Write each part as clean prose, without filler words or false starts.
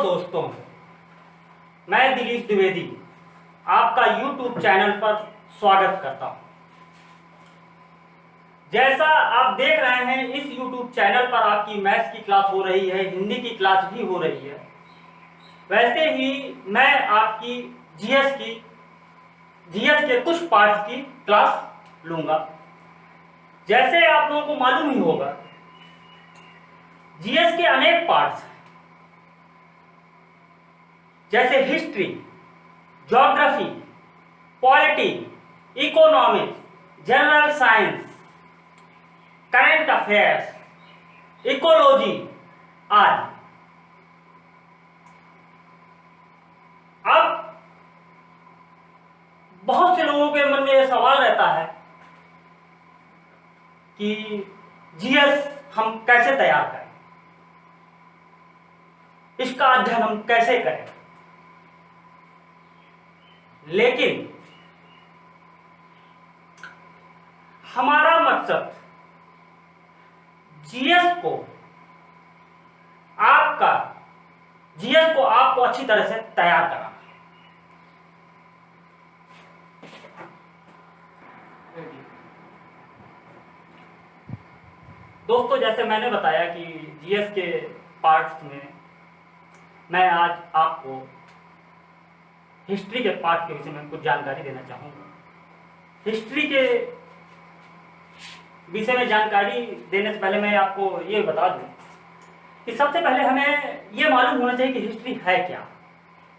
दोस्तों, मैं दिलीप द्विवेदी आपका YouTube चैनल पर स्वागत करता हूं। जैसा आप देख रहे हैं, इस YouTube चैनल पर आपकी मैथ्स की क्लास हो रही है, हिंदी की क्लास भी हो रही है। वैसे ही मैं आपकी जीएस के कुछ पार्ट्स की क्लास लूंगा। जैसे आप लोगों को मालूम ही होगा, जीएस के अनेक पार्ट्स हैं, जैसे history, geography, polity, economics, general science, current affairs, ecology आदि। अब बहुत से लोगों के मन में यह सवाल रहता है कि जीएस हम कैसे तैयार करें, इसका अध्ययन हम कैसे करें। लेकिन हमारा मकसद जीएस को आपको अच्छी तरह से तैयार कराना है। दोस्तों, जैसे मैंने बताया कि जीएस के पार्ट्स में मैं आज आपको हिस्ट्री के पार्ट के विषय में कुछ जानकारी देना चाहूँगा। हिस्ट्री के विषय में जानकारी देने से पहले मैं आपको ये बता दूं कि सबसे पहले हमें ये मालूम होना चाहिए कि हिस्ट्री है क्या,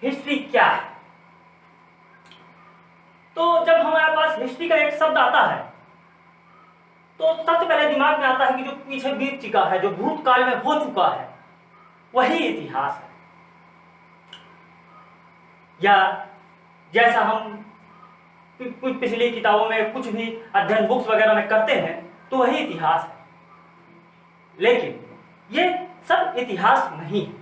हिस्ट्री क्या है। तो जब हमारे पास हिस्ट्री का एक शब्द आता है तो सबसे पहले दिमाग में आता है कि जो पीछे बीत चुका है, जो भूतकाल में हो चुका है, वही इतिहास है। या जैसा हम कुछ पिछली किताबों में कुछ भी अध्ययन बुक्स वगैरह में करते हैं तो वही इतिहास है। लेकिन ये सब इतिहास नहीं है।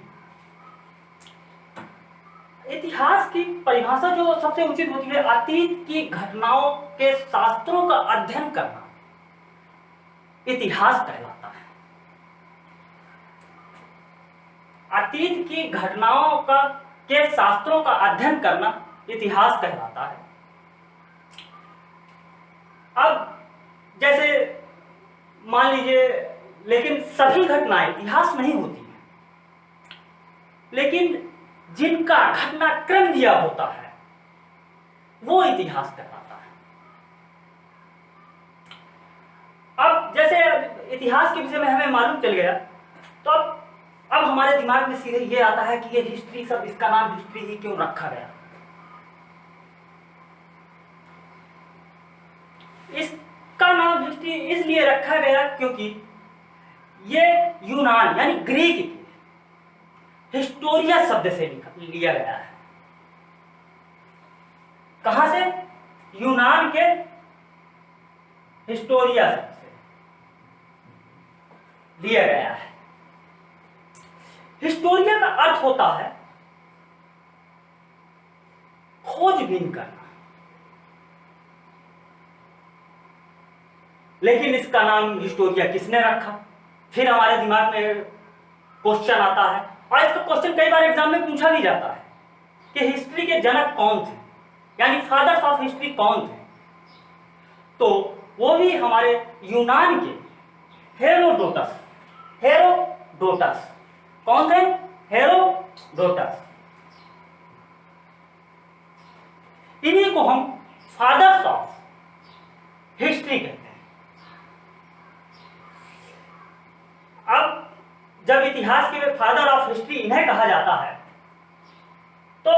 इतिहास की परिभाषा जो सबसे उचित होती है, अतीत की घटनाओं के शास्त्रों का अध्ययन करना इतिहास कहलाता है। अतीत की घटनाओं के शास्त्रों का अध्ययन करना इतिहास कहलाता है। अब जैसे मान लीजिए, लेकिन सभी घटनाएं इतिहास नहीं होती हैं, लेकिन जिनका घटनाक्रम दिया होता है वो इतिहास कहलाता है। अब जैसे इतिहास के विषय में हमें मालूम चल गया, तो अब हमारे दिमाग में सीधे ये आता है कि ये हिस्ट्री, सब इसका नाम हिस्ट्री ही क्यों रखा गया। इसका नाम हिस्ट्री इसलिए रखा गया क्योंकि ये यूनान यानी ग्रीक हिस्टोरिया शब्द से लिया गया है। कहां से? यूनान के हिस्टोरिया शब्द से लिया गया है। हिस्टोरिया का अर्थ होता है खोजबीन करना। लेकिन इसका नाम हिस्टोरिया किसने रखा? फिर हमारे दिमाग में क्वेश्चन आता है, और इसका क्वेश्चन कई बार एग्जाम में पूछा भी जाता है कि हिस्ट्री के जनक कौन थे, यानी फादर्स ऑफ हिस्ट्री कौन थे। तो वो भी हमारे यूनान के हेरोडोटस। कौन थे? हेरोडोटस। इन्हीं को हम फादर्स ऑफ हिस्ट्री कहते हैं। अब जब इतिहास के फादर ऑफ हिस्ट्री इन्हें कहा जाता है तो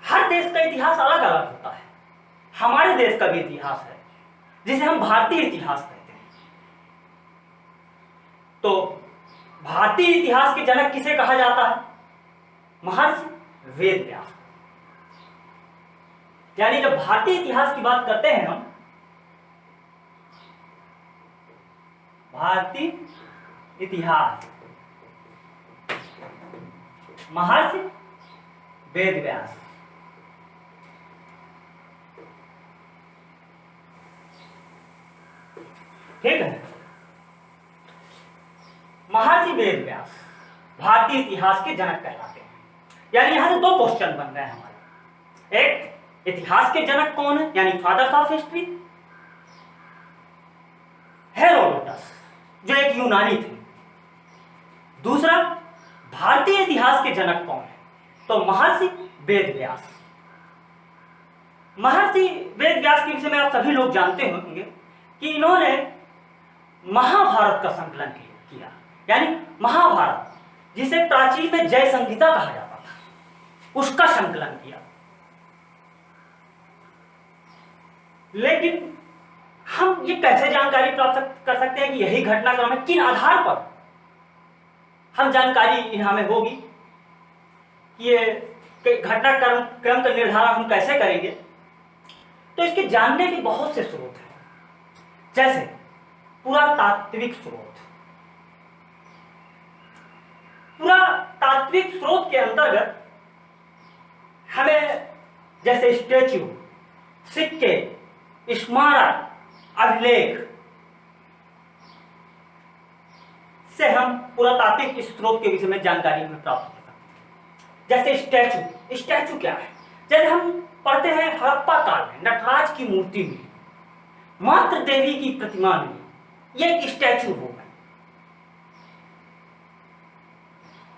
हर देश का इतिहास अलग अलग होता है। हमारे देश का भी इतिहास है जिसे हम भारतीय इतिहास कहते हैं। तो भारतीय इतिहास के जनक किसे कहा जाता है? महर्षि वेदव्यास। यानी जब भारतीय इतिहास की बात करते हैं हम, भारतीय इतिहास, महर्षि वेदव्यास। ठीक है, महर्षि वेदव्यास भारतीय इतिहास के जनक कहलाते हैं। यानी यहां से दो क्वेश्चन बन रहे हैं हमारे। एक, इतिहास के जनक कौन है, यानी फादर्स ऑफ हिस्ट्री, हेरोडोटस जो एक यूनानी थे। दूसरा, भारतीय इतिहास के जनक कौन है, तो महर्षि वेदव्यास। महर्षि वेदव्यास के विषय में आप सभी लोग जानते होंगे कि इन्होंने महाभारत का संकलन किया, यानी महाभारत जिसे प्राचीन में जय संहिता कहा जाता था, उसका संकलन किया। लेकिन हम ये कैसे जानकारी प्राप्त कर सकते हैं कि यही घटनाक्रम है, किन आधार पर हम जानकारी हमें होगी कि ये घटनाक्रम का निर्धारण हम कैसे करेंगे? तो इसके जानने के बहुत से स्रोत हैं, जैसे पुरातात्विक स्रोत। पुरातात्विक स्रोत के अंतर्गत हमें जैसे स्टैच्यू, सिक्के, स्मारक, अभिलेख से हम पुरातात्विक स्रोत के विषय में जानकारी हमें प्राप्त हो सकती है। जैसे स्टैच्यू, स्टैच्यू क्या है? जैसे हम पढ़ते हैं हड़प्पा काल में नटराज की मूर्ति मिली, मातृ देवी की प्रतिमा मिली, ये एक स्टैच्यू हो गई।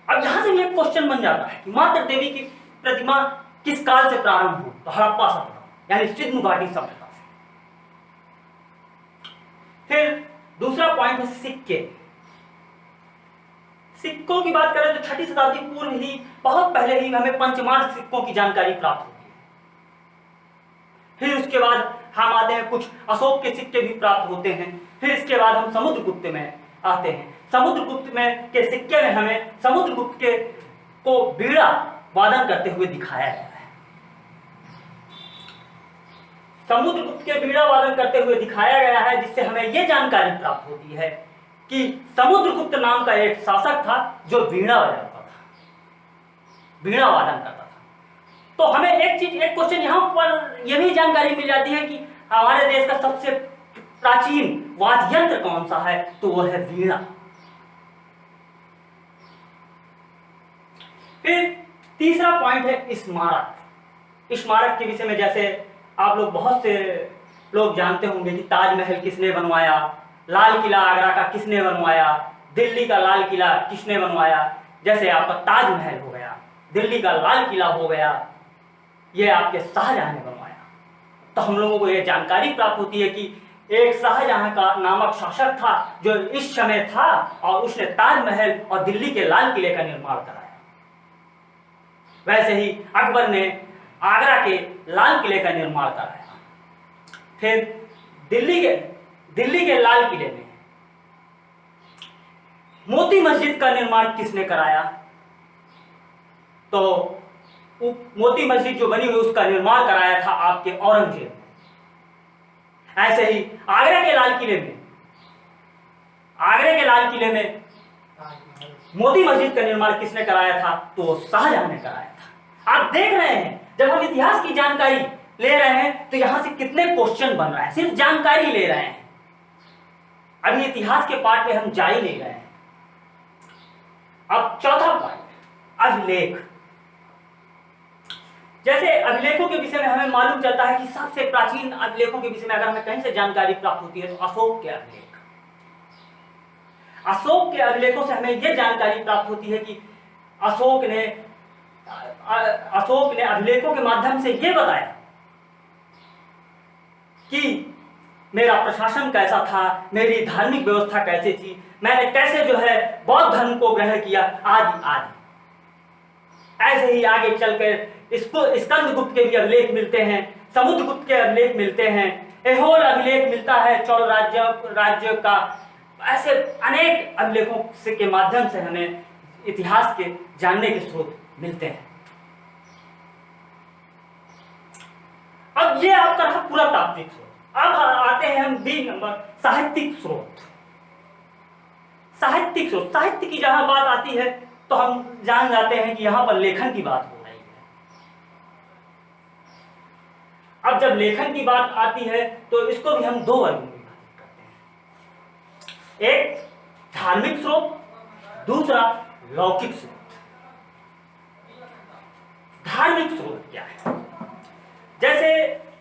अब यहां से एक क्वेश्चन बन जाता है कि मातृ देवी की प्रतिमा किस काल से प्रारंभ हुई? तो हड़प्पा सभ्यता यानी सिंधु घाटी सभ्यता से। फिर दूसरा पॉइंट है सिक्के। सिक्कों की बात करें तो 6वीं शताब्दी पूर्व ही, बहुत पहले ही हमें पंचमांश सिक्कों की जानकारी प्राप्त होती है। फिर उसके बाद हम आते हैं, कुछ अशोक के सिक्के भी प्राप्त होते हैं। फिर इसके बाद हम समुद्रगुप्त में आते हैं। समुद्रगुप्त में के सिक्के में हमें समुद्रगुप्त के को बीड़ा वादन करते हुए दिखाया गया है। समुद्रगुप्त के बीड़ा वादन करते हुए दिखाया गया है, जिससे हमें यह जानकारी प्राप्त होती है कि समुद्रगुप्त नाम का एक शासक था जो वीणा बजाता था, वीणा वादन करता था। तो हमें एक क्वेश्चन यहां पर यह भी जानकारी मिल जाती है कि हमारे देश का सबसे प्राचीन वाद्य यंत्र कौन सा है, तो वह है वीणा। फिर तीसरा पॉइंट है स्मारक। स्मारक के विषय में जैसे आप लोग बहुत से लोग जानते होंगे कि ताजमहल किसने बनवाया, लाल किला आगरा का किसने बनवाया, दिल्ली का लाल किला किसने बनवाया। जैसे आपका ताजमहल हो गया, दिल्ली का लाल किला हो गया, ये आपके शाहजहां ने बनवाया। तो हम लोगों को यह जानकारी प्राप्त होती है कि एक शाहजहां का नामक शासक था जो इस समय था और उसने ताजमहल और दिल्ली के लाल किले का निर्माण कराया। वैसे ही अकबर ने आगरा के लाल किले का निर्माण कराया। फिर दिल्ली के लाल किले में मोती मस्जिद का निर्माण किसने कराया, तो मोती मस्जिद जो बनी हुई उसका निर्माण कराया था आपके औरंगजेब ने। ऐसे ही आगरा के लाल किले में मोती मस्जिद का निर्माण किसने कराया था, तो शाहजहां ने कराया था। आप देख रहे हैं जब हम इतिहास की जानकारी ले रहे हैं तो यहां से कितने क्वेश्चन बन रहे हैं, सिर्फ जानकारी ले रहे हैं। अभी इतिहास के पार्ट में हम जा ही नहीं रहे हैं। अब चौथा पॉइंट, अभिलेख। जैसे अभिलेखों के विषय में हमें मालूम चलता है कि सबसे प्राचीन अभिलेखों के विषय में अगर हमें कहीं से जानकारी प्राप्त होती है तो अशोक के अभिलेख। अशोक के अभिलेखों से हमें यह जानकारी प्राप्त होती है कि अशोक ने अभिलेखों के माध्यम से यह बताया कि मेरा प्रशासन कैसा था, मेरी धार्मिक व्यवस्था कैसी थी, मैंने कैसे जो है बौद्ध धर्म को ग्रहण किया, आदि आदि। ऐसे ही आगे चलकर इसको स्कंदगुप्त के भी अभिलेख मिलते हैं, समुद्रगुप्त के अभिलेख मिलते हैं, ऐहोल अभिलेख मिलता है चोल राज्य का। ऐसे अनेक अभिलेखों के माध्यम से हमें इतिहास के जानने के स्रोत मिलते हैं। अब ये आपका रहा पुरातात्विक स्रोत। अब आते हैं हम बी नंबर, साहित्यिक स्रोत। साहित्य की जहां बात आती है तो हम जान जाते हैं कि यहां पर लेखन की बात हो रही है। अब जब लेखन की बात आती है तो इसको भी हम दो वर्गों में विभाजित करते हैं, एक धार्मिक स्रोत, दूसरा लौकिक स्रोत। धार्मिक स्रोत क्या है। जैसे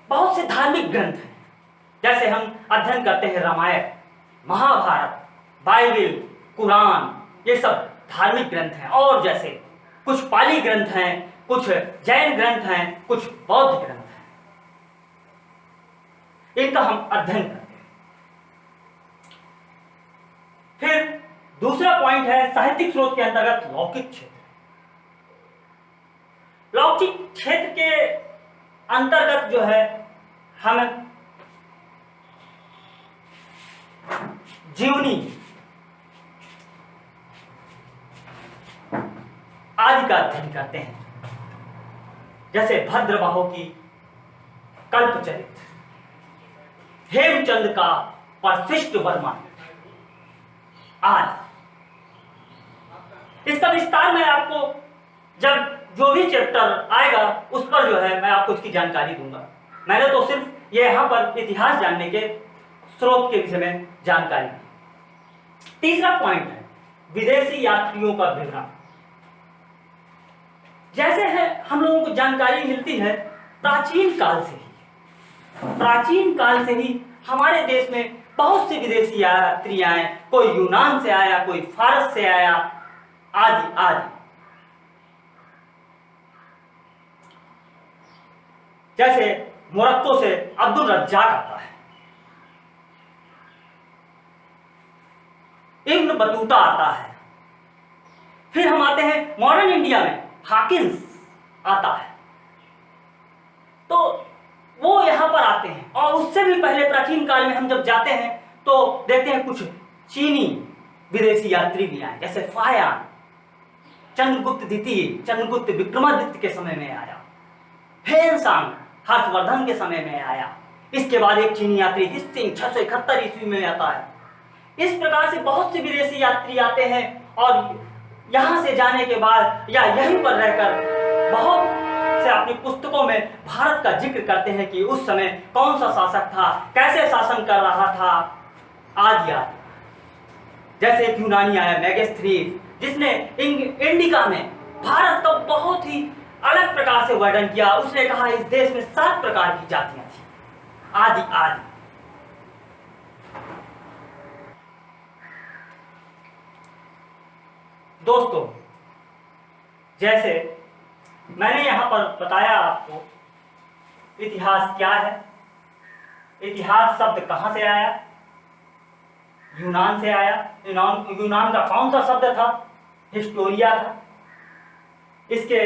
बहुत से धार्मिक ग्रंथ हैं, जैसे हम अध्ययन करते हैं रामायण, महाभारत, बाइबिल, कुरान, ये सब धार्मिक ग्रंथ हैं। और जैसे कुछ पाली ग्रंथ हैं, कुछ जैन ग्रंथ हैं, कुछ बौद्ध ग्रंथ हैं, इनका हम अध्ययन करते हैं। फिर दूसरा पॉइंट है साहित्यिक स्रोत के अंतर्गत लौकिक क्षेत्र। लौकिक क्षेत्र के अंतर्गत जो है हम जीवनी आदि का अध्ययन करते हैं, जैसे भद्रबाहु की कल्पचरित्र, हेमचंद का परशिष्ट वर्मा आदि। इसका विस्तार मैं आपको जब जो भी चैप्टर आएगा उस पर जो है मैं आपको इसकी जानकारी दूंगा। मैंने तो सिर्फ ये यहां पर इतिहास जानने के स्रोत के विषय में जानकारी दी। तीसरा पॉइंट है विदेशी यात्रियों का विवरण। जैसे है हम लोगों को जानकारी मिलती है प्राचीन काल से ही हमारे देश में बहुत से विदेशी यात्री आए, कोई यूनान से आया, कोई फारस से आया, आदि आदि। जैसे मोरक्को से अब्दुल रज्जाक आता है, इब्न बतूता आता है। फिर हम आते हैं मॉडर्न इंडिया में हॉकिंस आता है, तो वो यहां पर आते हैं। और उससे भी पहले प्राचीन काल में हम जब जाते हैं तो देखते हैं कुछ चीनी विदेशी यात्री भी आए, जैसे फायान चंद्रगुप्त द्वितीय, चंद्रगुप्त विक्रमादित्य के समय में आया, हेनसांग हर्षवर्धन के समय में आया। इसके बाद एक चीनी यात्री हिस्सिंग 671 ईस्वी में आता है। इस प्रकार से बहुत से विदेशी यात्री आते हैं और यहां से जाने के बाद या यहीं पर रहकर बहुत से अपनी पुस्तकों में भारत का जिक्र करते हैं कि उस समय कौन सा शासक था, कैसे शासन कर रहा था, आदि आदि। जैसे एक यूनानी आया मेगास्थनीज, जिसने इंडिका में भारत का बहुत ही अलग प्रकार से वर्णन किया। उसने कहा इस देश में 7 प्रकार की जातियां थी, आदि आदि। दोस्तों, जैसे मैंने यहां पर बताया आपको इतिहास क्या है, इतिहास शब्द कहां से आया, यूनान से आया। यूनान का कौन सा शब्द था, हिस्टोरिया था। इसके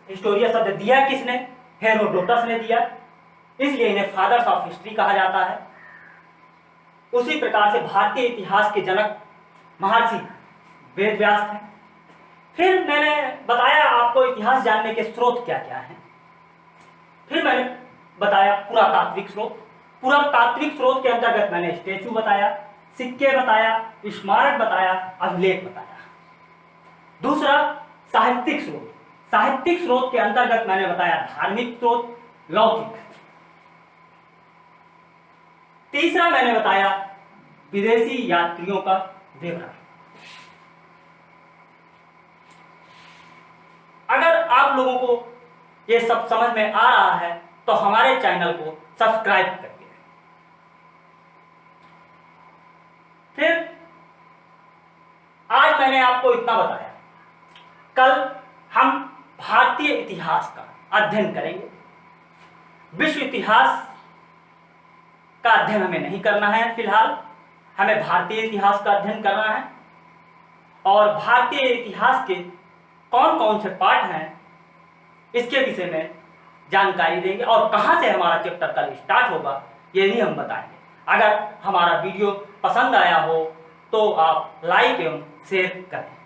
हिस्टोरिया शब्द दिया किसने, हेरोडोटस ने दिया, इसलिए इन्हें फादर्स ऑफ हिस्ट्री कहा जाता है। उसी प्रकार से भारतीय इतिहास के जनक महर्षि वेदव्यास थे। फिर मैंने बताया आपको इतिहास जानने के स्रोत क्या क्या हैं। फिर मैंने बताया पुरातात्विक स्रोत। पुरातात्विक स्रोत के अंतर्गत मैंने स्टेचू बताया, सिक्के बताया, स्मारक बताया, अभिलेख बताया। दूसरा साहित्यिक स्रोत। साहित्यिक स्रोत के अंतर्गत मैंने बताया धार्मिक स्रोत, लौकिक। तीसरा मैंने बताया विदेशी यात्रियों का विवरण। अगर आप लोगों को ये सब समझ में आ रहा है तो हमारे चैनल को सब्सक्राइब करिए। फिर आज मैंने आपको इतना बताया, कल हम भारतीय इतिहास का अध्ययन करेंगे। विश्व इतिहास का अध्ययन हमें नहीं करना है फिलहाल, हमें भारतीय इतिहास का अध्ययन करना है। और भारतीय इतिहास के कौन कौन से पार्ट हैं इसके विषय में जानकारी देंगे, और कहां से हमारा चैप्टर कल स्टार्ट होगा ये भी हम बताएंगे। अगर हमारा वीडियो पसंद आया हो तो आप लाइक एवं शेयर करें।